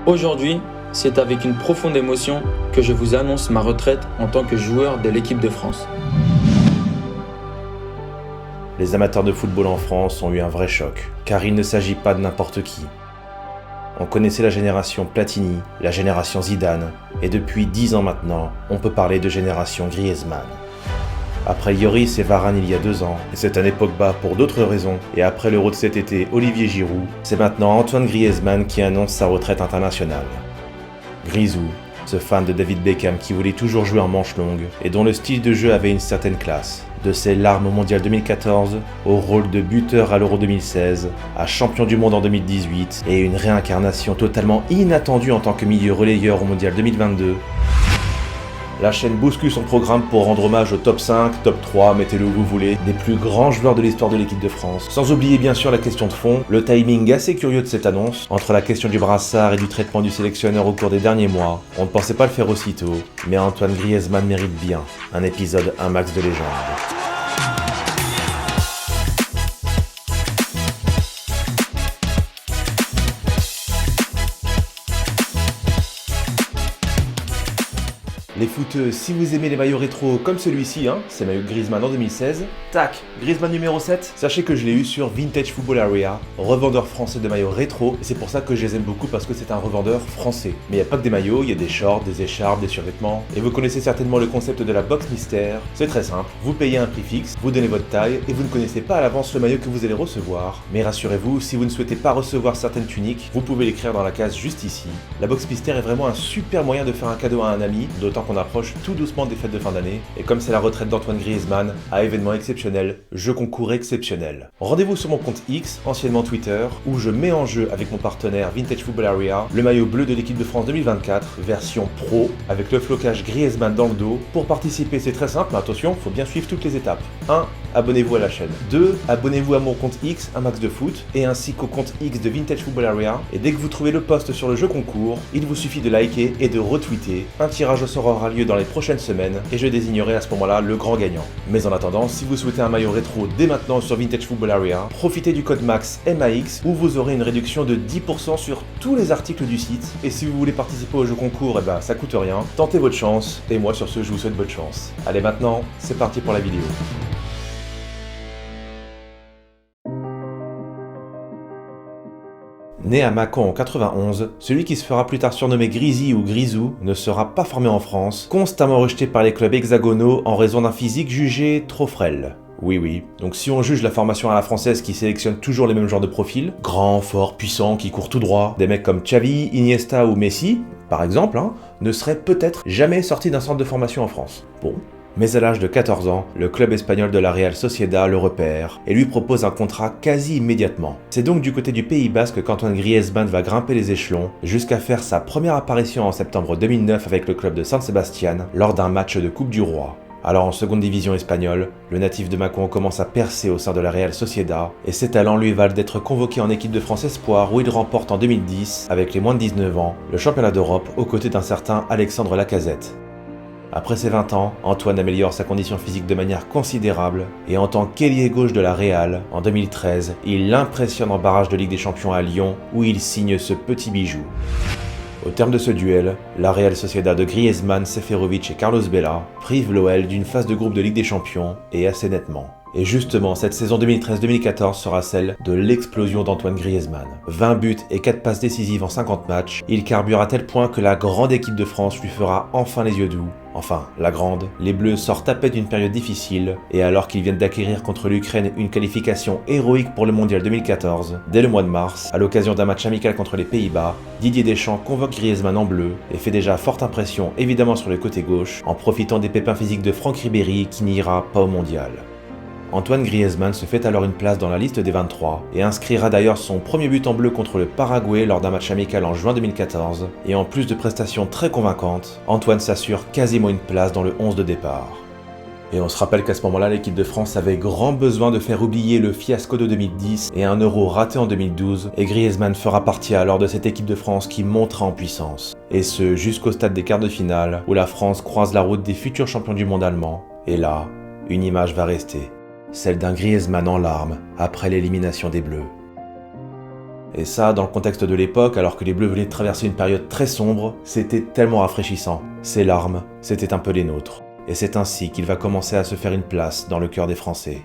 Aujourd'hui, c'est avec une profonde émotion que je vous annonce ma retraite en tant que joueur de l'équipe de France. Les amateurs de football en France ont eu un vrai choc, car il ne s'agit pas de n'importe qui. On connaissait la génération Platini, la génération Zidane, et depuis 10 ans maintenant, on peut parler de génération Griezmann. Après Lloris et Varane il y a 2 ans, et c'est un époque bas pour d'autres raisons, et après l'Euro de cet été, Olivier Giroud, c'est maintenant Antoine Griezmann qui annonce sa retraite internationale. Grisou, ce fan de David Beckham qui voulait toujours jouer en manche longue, et dont le style de jeu avait une certaine classe, de ses larmes au Mondial 2014, au rôle de buteur à l'Euro 2016, à champion du monde en 2018, et une réincarnation totalement inattendue en tant que milieu relayeur au Mondial 2022, la chaîne bouscule son programme pour rendre hommage au top 5, top 3, mettez-le où vous voulez, des plus grands joueurs de l'histoire de l'équipe de France. Sans oublier bien sûr la question de fond, le timing assez curieux de cette annonce, entre la question du brassard et du traitement du sélectionneur au cours des derniers mois. On ne pensait pas le faire aussitôt, mais Antoine Griezmann mérite bien un épisode un max de légende. Les footeux, si vous aimez les maillots rétro comme celui-ci, c'est maillot Griezmann en 2016, tac, Griezmann numéro 7, sachez que je l'ai eu sur Vintage Football Area, revendeur français de maillots rétro, et c'est pour ça que je les aime beaucoup parce que c'est un revendeur français. Mais il n'y a pas que des maillots, il y a des shorts, des écharpes, des survêtements, et vous connaissez certainement le concept de la box mystère. C'est très simple, vous payez un prix fixe, vous donnez votre taille, et vous ne connaissez pas à l'avance le maillot que vous allez recevoir. Mais rassurez-vous, si vous ne souhaitez pas recevoir certaines tuniques, vous pouvez l'écrire dans la case juste ici. La box mystère est vraiment un super moyen de faire un cadeau à un ami, d'autant qu'on approche tout doucement des fêtes de fin d'année, et comme c'est la retraite d'Antoine Griezmann, à événement exceptionnel, jeu concours exceptionnel. Rendez-vous sur mon compte X, anciennement Twitter, où je mets en jeu avec mon partenaire Vintage Football Area le maillot bleu de l'équipe de France 2024, version pro, avec le flocage Griezmann dans le dos. Pour participer, c'est très simple, mais attention, faut bien suivre toutes les étapes. 1. Abonnez-vous à la chaîne. 2. Abonnez-vous à mon compte X, un max de foot, et ainsi qu'au compte X de Vintage Football Area, et dès que vous trouvez le post sur le jeu concours, il vous suffit de liker et de retweeter. Un tirage au sort aura lieu dans les prochaines semaines, et je désignerai à ce moment-là le grand gagnant. Mais en attendant, si vous souhaitez un maillot rétro dès maintenant sur Vintage Football Area, profitez du code MAX MAX, où vous aurez une réduction de 10% sur tous les articles du site, et si vous voulez participer au jeu concours, ça coûte rien, tentez votre chance, et moi sur ce je vous souhaite bonne chance. Allez maintenant, c'est parti pour la vidéo. Né à Mâcon en 91, celui qui se fera plus tard surnommer Grisy ou Grisou ne sera pas formé en France, constamment rejeté par les clubs hexagonaux en raison d'un physique jugé trop frêle. Oui. Donc si on juge la formation à la française qui sélectionne toujours les mêmes genres de profils, grands, forts, puissants, qui courent tout droit, des mecs comme Xavi, Iniesta ou Messi, par exemple, ne seraient peut-être jamais sortis d'un centre de formation en France. Bon. Mais à l'âge de 14 ans, le club espagnol de la Real Sociedad le repère et lui propose un contrat quasi immédiatement. C'est donc du côté du Pays Basque qu'Antoine Griezmann va grimper les échelons jusqu'à faire sa première apparition en septembre 2009 avec le club de San Sebastián lors d'un match de Coupe du Roi. Alors en seconde division espagnole, le natif de Mâcon commence à percer au sein de la Real Sociedad et ses talents lui valent d'être convoqué en équipe de France Espoir où il remporte en 2010, avec les moins de 19 ans, le championnat d'Europe aux côtés d'un certain Alexandre Lacazette. Après ses 20 ans, Antoine améliore sa condition physique de manière considérable et en tant qu'ailier gauche de la Real, en 2013, il impressionne en barrage de Ligue des Champions à Lyon où il signe ce petit bijou. Au terme de ce duel, la Real Sociedad de Griezmann, Seferovic et Carlos Vela prive l'OL d'une phase de groupe de Ligue des Champions et assez nettement. Et justement, cette saison 2013-2014 sera celle de l'explosion d'Antoine Griezmann. 20 buts et 4 passes décisives en 50 matchs, il carbure à tel point que la grande équipe de France lui fera enfin les yeux doux. Enfin, la grande, les Bleus sortent à peine d'une période difficile, et alors qu'ils viennent d'acquérir contre l'Ukraine une qualification héroïque pour le Mondial 2014, dès le mois de mars, à l'occasion d'un match amical contre les Pays-Bas, Didier Deschamps convoque Griezmann en bleu et fait déjà forte impression évidemment sur le côté gauche, en profitant des pépins physiques de Franck Ribéry qui n'ira pas au Mondial. Antoine Griezmann se fait alors une place dans la liste des 23 et inscrira d'ailleurs son premier but en bleu contre le Paraguay lors d'un match amical en juin 2014. Et en plus de prestations très convaincantes, Antoine s'assure quasiment une place dans le 11 de départ. Et on se rappelle qu'à ce moment-là, l'équipe de France avait grand besoin de faire oublier le fiasco de 2010 et un Euro raté en 2012, et Griezmann fera partie alors de cette équipe de France qui montera en puissance. Et ce, jusqu'au stade des quarts de finale, où la France croise la route des futurs champions du monde allemands. Et là, une image va rester. Celle d'un Griezmann en larmes après l'élimination des Bleus. Et ça, dans le contexte de l'époque, alors que les Bleus venaient de traverser une période très sombre, c'était tellement rafraîchissant. Ses larmes, c'était un peu les nôtres. Et c'est ainsi qu'il va commencer à se faire une place dans le cœur des Français.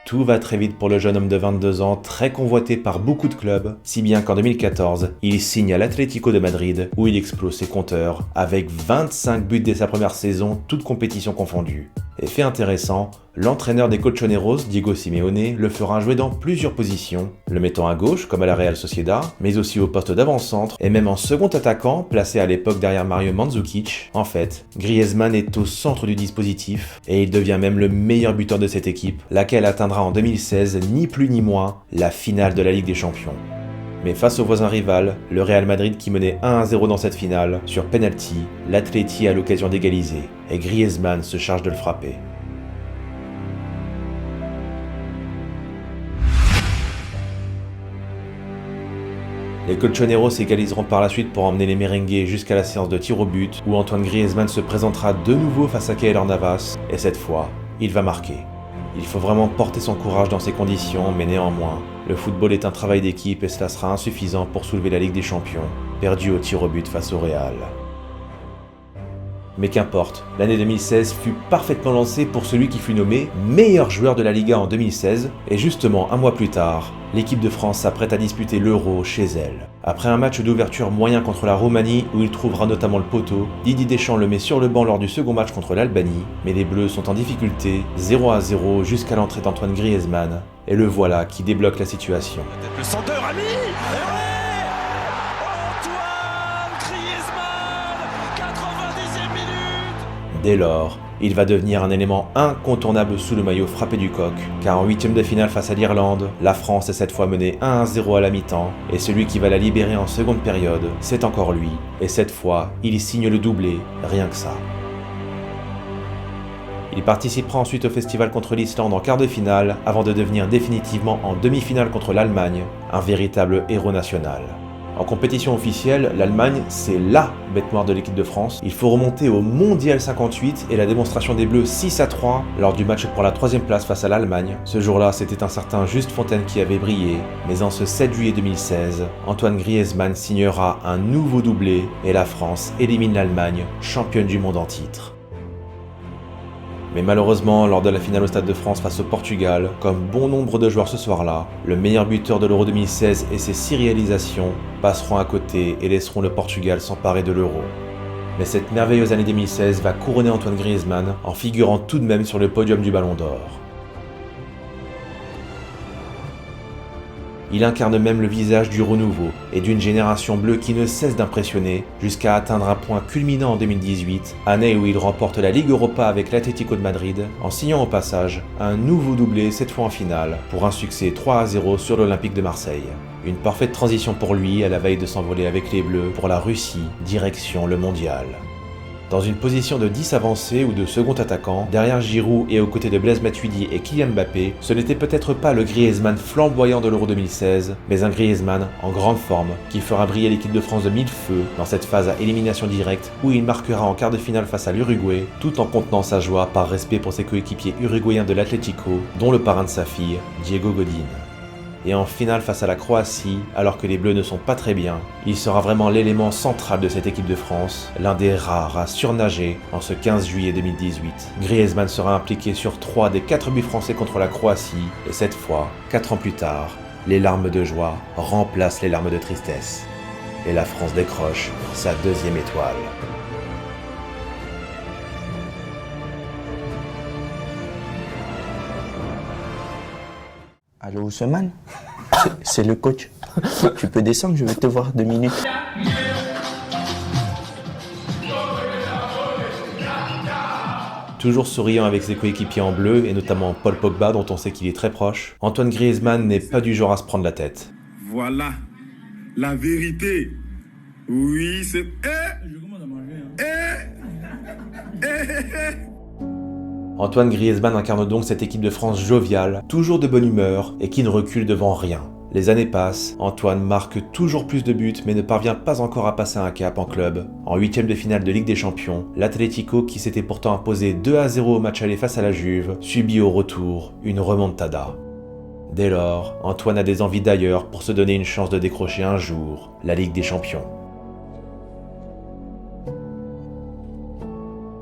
Tout va très vite pour le jeune homme de 22 ans, très convoité par beaucoup de clubs, si bien qu'en 2014, il signe à l'Atlético de Madrid, où il explose ses compteurs, avec 25 buts dès sa première saison, toutes compétitions confondues. Et fait intéressant, l'entraîneur des Colchoneros, Diego Simeone, le fera jouer dans plusieurs positions, le mettant à gauche, comme à la Real Sociedad, mais aussi au poste d'avant-centre, et même en second attaquant, placé à l'époque derrière Mario Mandzukic. En fait, Griezmann est au centre du dispositif, et il devient même le meilleur buteur de cette équipe, laquelle atteindra en 2016, ni plus ni moins, la finale de la Ligue des Champions. Mais face au voisin rival, le Real Madrid qui menait 1-0 dans cette finale, sur penalty, l'Atleti a l'occasion d'égaliser, et Griezmann se charge de le frapper. Les Colchoneros égaliseront par la suite pour emmener les merengues jusqu'à la séance de tir au but, où Antoine Griezmann se présentera de nouveau face à Keylor Navas, et cette fois, il va marquer. Il faut vraiment porter son courage dans ces conditions, mais néanmoins, le football est un travail d'équipe et cela sera insuffisant pour soulever la Ligue des Champions, perdue au tir au but face au Real. Mais qu'importe, l'année 2016 fut parfaitement lancée pour celui qui fut nommé meilleur joueur de la Liga en 2016, et justement un mois plus tard, l'équipe de France s'apprête à disputer l'Euro chez elle. Après un match d'ouverture moyen contre la Roumanie, où il trouvera notamment le poteau, Didier Deschamps le met sur le banc lors du second match contre l'Albanie, mais les Bleus sont en difficulté, 0-0 jusqu'à l'entrée d'Antoine Griezmann, et le voilà qui débloque la situation. Le centre ami Antoine Griezmann, 90e minute. Dès lors, il va devenir un élément incontournable sous le maillot frappé du coq, car en huitième de finale face à l'Irlande, la France est cette fois menée 1-0 à la mi-temps, et celui qui va la libérer en seconde période, c'est encore lui, et cette fois, il signe le doublé, rien que ça. Il participera ensuite au festival contre l'Islande en quart de finale, avant de devenir définitivement en demi-finale contre l'Allemagne, un véritable héros national. En compétition officielle, l'Allemagne, c'est LA bête noire de l'équipe de France. Il faut remonter au Mondial 58 et la démonstration des Bleus 6-3 lors du match pour la 3e place face à l'Allemagne. Ce jour-là, c'était un certain Just Fontaine qui avait brillé, mais en ce 7 juillet 2016, Antoine Griezmann signera un nouveau doublé et la France élimine l'Allemagne, championne du monde en titre. Mais malheureusement, lors de la finale au Stade de France face au Portugal, comme bon nombre de joueurs ce soir-là, le meilleur buteur de l'Euro 2016 et ses 6 réalisations passeront à côté et laisseront le Portugal s'emparer de l'Euro. Mais cette merveilleuse année 2016 va couronner Antoine Griezmann en figurant tout de même sur le podium du Ballon d'Or. Il incarne même le visage du renouveau et d'une génération bleue qui ne cesse d'impressionner jusqu'à atteindre un point culminant en 2018, année où il remporte la Ligue Europa avec l'Atlético de Madrid, en signant au passage un nouveau doublé cette fois en finale pour un succès 3-0 sur l'Olympique de Marseille. Une parfaite transition pour lui à la veille de s'envoler avec les Bleus pour la Russie, direction le Mondial. Dans une position de 10 avancé ou de second attaquant, derrière Giroud et aux côtés de Blaise Matuidi et Kylian Mbappé, ce n'était peut-être pas le Griezmann flamboyant de l'Euro 2016, mais un Griezmann en grande forme qui fera briller l'équipe de France de mille feux dans cette phase à élimination directe où il marquera en quart de finale face à l'Uruguay, tout en contenant sa joie par respect pour ses coéquipiers uruguayens de l'Atlético, dont le parrain de sa fille, Diego Godin. Et en finale face à la Croatie, alors que les Bleus ne sont pas très bien, il sera vraiment l'élément central de cette équipe de France, l'un des rares à surnager en ce 15 juillet 2018. Griezmann sera impliqué sur 3 des 4 buts français contre la Croatie, et cette fois, 4 ans plus tard, les larmes de joie remplacent les larmes de tristesse. Et la France décroche sa 2e étoile. Allô Ousmane, c'est le coach. Tu peux descendre, je vais te voir 2 minutes. Toujours souriant avec ses coéquipiers en bleu, et notamment Paul Pogba dont on sait qu'il est très proche, Antoine Griezmann n'est pas du genre à se prendre la tête. Voilà, la vérité. Oui, c'est... Antoine Griezmann incarne donc cette équipe de France joviale, toujours de bonne humeur et qui ne recule devant rien. Les années passent, Antoine marque toujours plus de buts mais ne parvient pas encore à passer un cap en club. En 8e de finale de Ligue des Champions, l'Atlético, qui s'était pourtant imposé 2-0 au match aller face à la Juve, subit au retour une remontada. Dès lors, Antoine a des envies d'ailleurs pour se donner une chance de décrocher un jour la Ligue des Champions.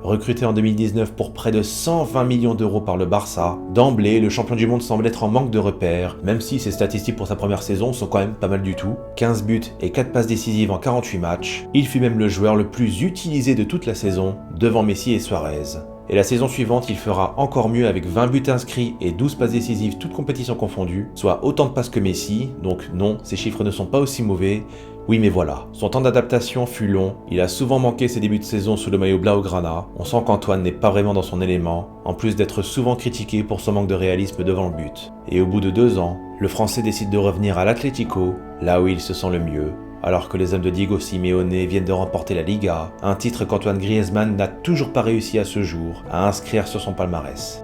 Recruté en 2019 pour près de 120 millions d'euros par le Barça, d'emblée, le champion du monde semble être en manque de repères, même si ses statistiques pour sa première saison sont quand même pas mal du tout. 15 buts et 4 passes décisives en 48 matchs, il fut même le joueur le plus utilisé de toute la saison, devant Messi et Suarez. Et la saison suivante, il fera encore mieux avec 20 buts inscrits et 12 passes décisives toutes compétitions confondues, soit autant de passes que Messi, donc non, ces chiffres ne sont pas aussi mauvais. Oui mais voilà, son temps d'adaptation fut long, il a souvent manqué ses débuts de saison sous le maillot blaugrana, on sent qu'Antoine n'est pas vraiment dans son élément, en plus d'être souvent critiqué pour son manque de réalisme devant le but. Et au bout de 2 ans, le Français décide de revenir à l'Atlético, là où il se sent le mieux, alors que les hommes de Diego Simeone viennent de remporter la Liga, un titre qu'Antoine Griezmann n'a toujours pas réussi à ce jour à inscrire sur son palmarès.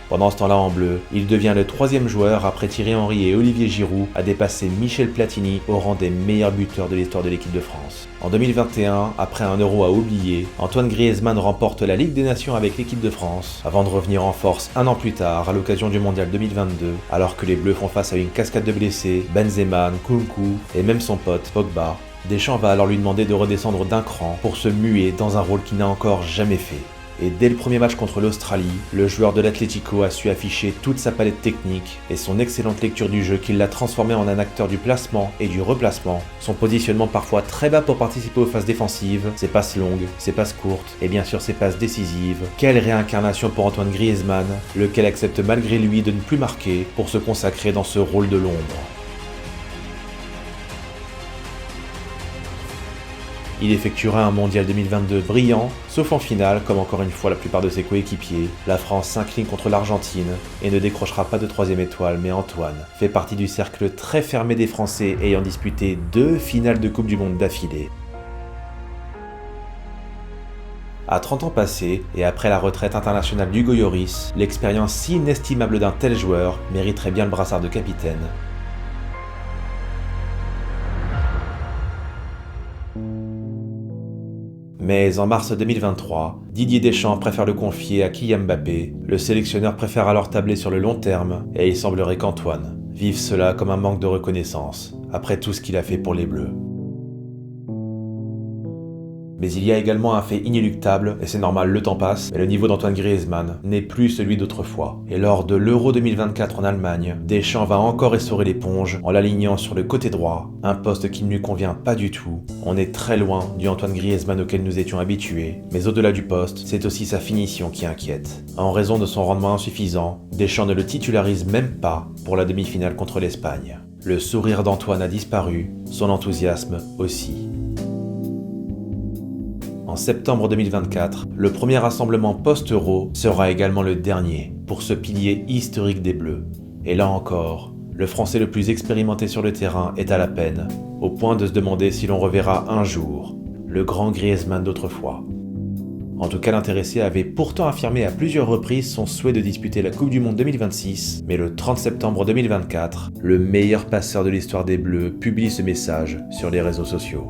Pendant ce temps-là en bleu, il devient le 3e joueur après Thierry Henry et Olivier Giroud à dépasser Michel Platini au rang des meilleurs buteurs de l'histoire de l'équipe de France. En 2021, après un Euro à oublier, Antoine Griezmann remporte la Ligue des Nations avec l'équipe de France, avant de revenir en force un an plus tard à l'occasion du Mondial 2022, alors que les Bleus font face à une cascade de blessés, Benzema, Nkunku et même son pote Pogba. Deschamps va alors lui demander de redescendre d'un cran pour se muer dans un rôle qu'il n'a encore jamais fait. Et dès le premier match contre l'Australie, le joueur de l'Atlético a su afficher toute sa palette technique et son excellente lecture du jeu qui l'a transformé en un acteur du placement et du replacement, son positionnement parfois très bas pour participer aux phases défensives, ses passes longues, ses passes courtes et bien sûr ses passes décisives. Quelle réincarnation pour Antoine Griezmann, lequel accepte malgré lui de ne plus marquer pour se consacrer dans ce rôle de l'ombre. Il effectuera un mondial 2022 brillant, sauf en finale, comme encore une fois la plupart de ses coéquipiers. La France s'incline contre l'Argentine et ne décrochera pas de 3e étoile, mais Antoine fait partie du cercle très fermé des Français ayant disputé 2 finales de Coupe du Monde d'affilée. À 30 ans passés, et après la retraite internationale d'Hugo Lloris, l'expérience si inestimable d'un tel joueur mériterait bien le brassard de capitaine. Mais en mars 2023, Didier Deschamps préfère le confier à Kylian Mbappé. Le sélectionneur préfère alors tabler sur le long terme et il semblerait qu'Antoine vive cela comme un manque de reconnaissance après tout ce qu'il a fait pour les Bleus. Mais il y a également un fait inéluctable, et c'est normal, le temps passe, mais le niveau d'Antoine Griezmann n'est plus celui d'autrefois. Et lors de l'Euro 2024 en Allemagne, Deschamps va encore essorer l'éponge en l'alignant sur le côté droit, un poste qui ne lui convient pas du tout. On est très loin du Antoine Griezmann auquel nous étions habitués, mais au-delà du poste, c'est aussi sa finition qui inquiète. En raison de son rendement insuffisant, Deschamps ne le titularise même pas pour la demi-finale contre l'Espagne. Le sourire d'Antoine a disparu, son enthousiasme aussi. En septembre 2024, le premier rassemblement post-Euro sera également le dernier pour ce pilier historique des Bleus. Et là encore, le Français le plus expérimenté sur le terrain est à la peine, au point de se demander si l'on reverra un jour le grand Griezmann d'autrefois. En tout cas, l'intéressé avait pourtant affirmé à plusieurs reprises son souhait de disputer la Coupe du Monde 2026, mais le 30 septembre 2024, le meilleur passeur de l'histoire des Bleus publie ce message sur les réseaux sociaux.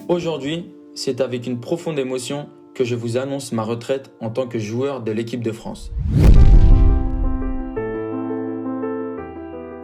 Aujourd'hui, c'est avec une profonde émotion que je vous annonce ma retraite en tant que joueur de l'équipe de France.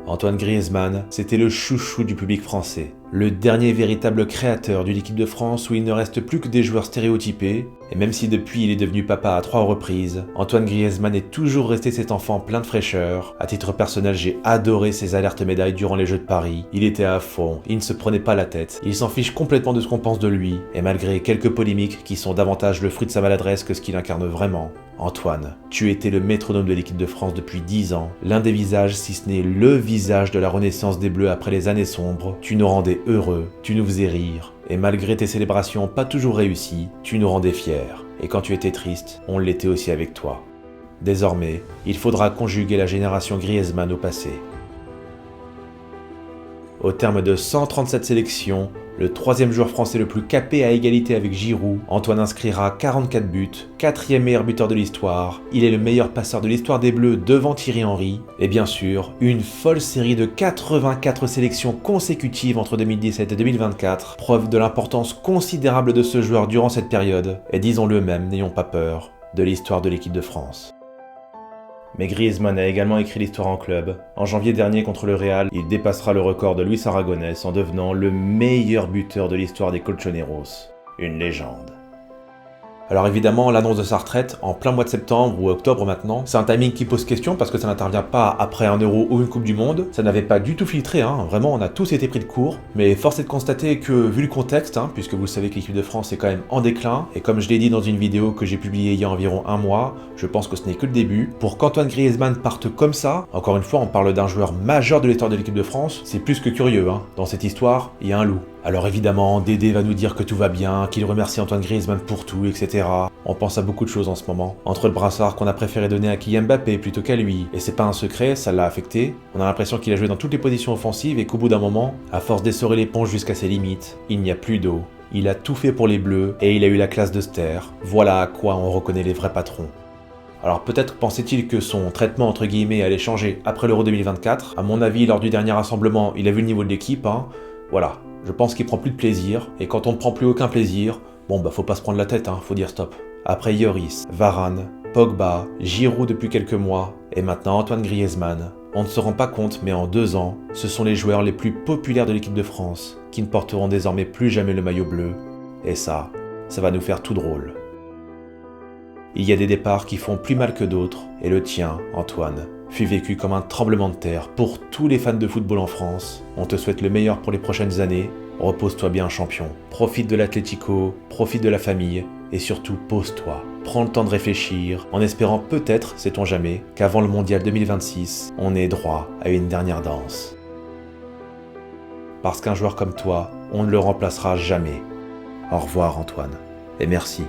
Antoine Griezmann, c'était le chouchou du public français, le dernier véritable créateur d'une équipe de France où il ne reste plus que des joueurs stéréotypés, et même si depuis il est devenu papa à 3 reprises, Antoine Griezmann est toujours resté cet enfant plein de fraîcheur. À titre personnel, j'ai adoré ses alertes médailles durant les Jeux de Paris. Il était à fond, il ne se prenait pas la tête, il s'en fiche complètement de ce qu'on pense de lui, et malgré quelques polémiques qui sont davantage le fruit de sa maladresse que ce qu'il incarne vraiment, Antoine, tu étais le métronome de l'équipe de France depuis 10 ans, l'un des visages, si ce n'est le visage de la renaissance des Bleus après les années sombres. Tu nous rendais heureux, tu nous faisais rire, et malgré tes célébrations pas toujours réussies, tu nous rendais fiers. Et quand tu étais triste, on l'était aussi avec toi. Désormais, il faudra conjuguer la génération Griezmann au passé. Au terme de 137 sélections, le 3e joueur français le plus capé à égalité avec Giroud, Antoine inscrira 44 buts, 4e meilleur buteur de l'histoire, il est le meilleur passeur de l'histoire des Bleus devant Thierry Henry, et bien sûr, une folle série de 84 sélections consécutives entre 2017 et 2024, preuve de l'importance considérable de ce joueur durant cette période, et disons-le même, n'ayons pas peur, de l'histoire de l'équipe de France. Mais Griezmann a également écrit l'histoire en club. En janvier dernier contre le Real, il dépassera le record de Luis Aragonés en devenant le meilleur buteur de l'histoire des Colchoneros. Une légende. Alors évidemment, l'annonce de sa retraite, en plein mois de septembre ou octobre maintenant, c'est un timing qui pose question parce que ça n'intervient pas après un Euro ou une Coupe du Monde. Ça n'avait pas du tout filtré, vraiment on a tous été pris de court. Mais force est de constater que, vu le contexte, puisque vous savez que l'équipe de France est quand même en déclin, et comme je l'ai dit dans une vidéo que j'ai publiée il y a environ un mois, je pense que ce n'est que le début. Pour qu'Antoine Griezmann parte comme ça, encore une fois on parle d'un joueur majeur de l'histoire de l'équipe de France, c'est plus que curieux. Dans cette histoire, il y a un loup. Alors évidemment, Dédé va nous dire que tout va bien, qu'il remercie Antoine Griezmann pour tout, etc. On pense à beaucoup de choses en ce moment. Entre le brassard qu'on a préféré donner à Kylian Mbappé plutôt qu'à lui, et c'est pas un secret, ça l'a affecté. On a l'impression qu'il a joué dans toutes les positions offensives et qu'au bout d'un moment, à force d'essorer l'éponge jusqu'à ses limites, il n'y a plus d'eau. Il a tout fait pour les Bleus et il a eu la classe de se taire. Voilà à quoi on reconnaît les vrais patrons. Alors peut-être pensait-il que son traitement entre guillemets allait changer après l'Euro 2024. À mon avis, lors du dernier rassemblement, il a vu le niveau de l'équipe. Voilà. Je pense qu'il prend plus de plaisir, et quand on ne prend plus aucun plaisir, faut pas se prendre la tête, faut dire stop. Après Lloris, Varane, Pogba, Giroud depuis quelques mois, et maintenant Antoine Griezmann. On ne se rend pas compte, mais en 2 ans, ce sont les joueurs les plus populaires de l'équipe de France, qui ne porteront désormais plus jamais le maillot bleu. Et ça va nous faire tout drôle. Il y a des départs qui font plus mal que d'autres, et le tien, Antoine, fut vécu comme un tremblement de terre pour tous les fans de football en France. On te souhaite le meilleur pour les prochaines années. Repose-toi bien, champion. Profite de l'Atlético, profite de la famille, et surtout pose-toi. Prends le temps de réfléchir, en espérant peut-être, sait-on jamais, qu'avant le Mondial 2026, on ait droit à une dernière danse. Parce qu'un joueur comme toi, on ne le remplacera jamais. Au revoir, Antoine, et merci